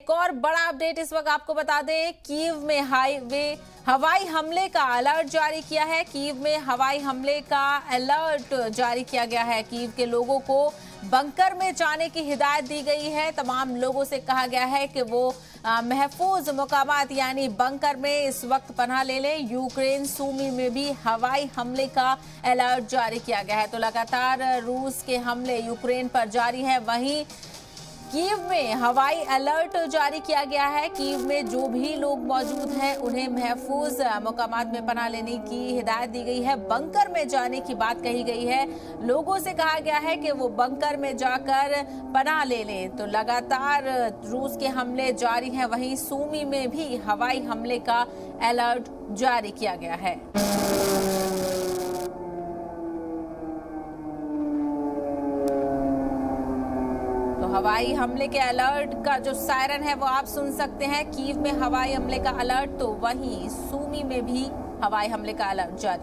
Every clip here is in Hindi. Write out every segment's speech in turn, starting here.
एक और बड़ा अपडेट इस वक्त आपको बता दें, कीव में हवाई हमले का अलर्ट जारी किया है। कीव में हवाई हमले का अलर्ट जारी किया गया है। कीव के लोगों को बंकर में जाने की हिदायत दी गई है। तमाम लोगों से कहा गया है कि वो महफूज मुकामात यानी बंकर में इस वक्त पनाह ले लें। यूक्रेन सूमी में भी हवाई हमले का अलर्ट जारी किया गया है। तो लगातार रूस के हमले यूक्रेन पर जारी है। वहीं कीव में हवाई अलर्ट जारी किया गया है। कीव में जो भी लोग मौजूद हैं उन्हें महफूज मुकामात में पनाह लेने की हिदायत दी गई है। बंकर में जाने की बात कही गई है। लोगों से कहा गया है कि वो बंकर में जाकर पनाह ले लें। तो लगातार रूस के हमले जारी हैं। वहीं सूमी में भी हवाई हमले का अलर्ट जारी किया गया है। हवाई हमले के अलर्ट का जो सायरन है वो आप सुन सकते हैं। कीव में हवाई हमले का अलर्ट, तो वहीं सूमी में भी हवाई हमले का अलर्ट जारी।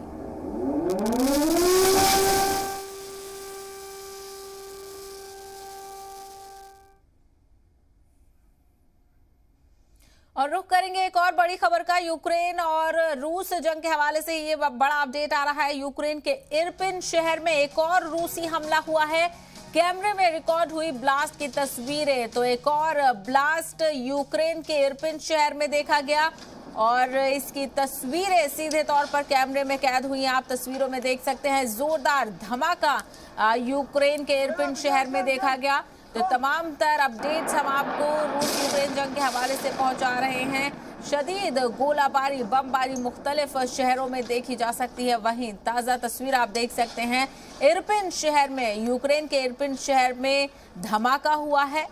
और रुख करेंगे एक और बड़ी खबर का। यूक्रेन और रूस जंग के हवाले से ये बड़ा अपडेट आ रहा है। यूक्रेन के इरपिन शहर में एक और रूसी हमला हुआ है। कैमरे में रिकॉर्ड हुई ब्लास्ट की तस्वीरें। तो एक और ब्लास्ट यूक्रेन के इरपिन शहर में देखा गया और इसकी तस्वीरें सीधे तौर पर कैमरे में कैद हुई। आप तस्वीरों में देख सकते हैं जोरदार धमाका यूक्रेन के इरपिन शहर में देखा गया। तो तमाम तर अपडेट्स हम आपको रूस यूक्रेन जंग के हवाले से पहुंचा रहे हैं। शदीद गोलाबारी बमबारी मुख्तलिफ शहरों में देखी जा सकती है। वहीं ताज़ा तस्वीर आप देख सकते हैं इरपिन शहर में, यूक्रेन के इरपिन शहर में धमाका हुआ है।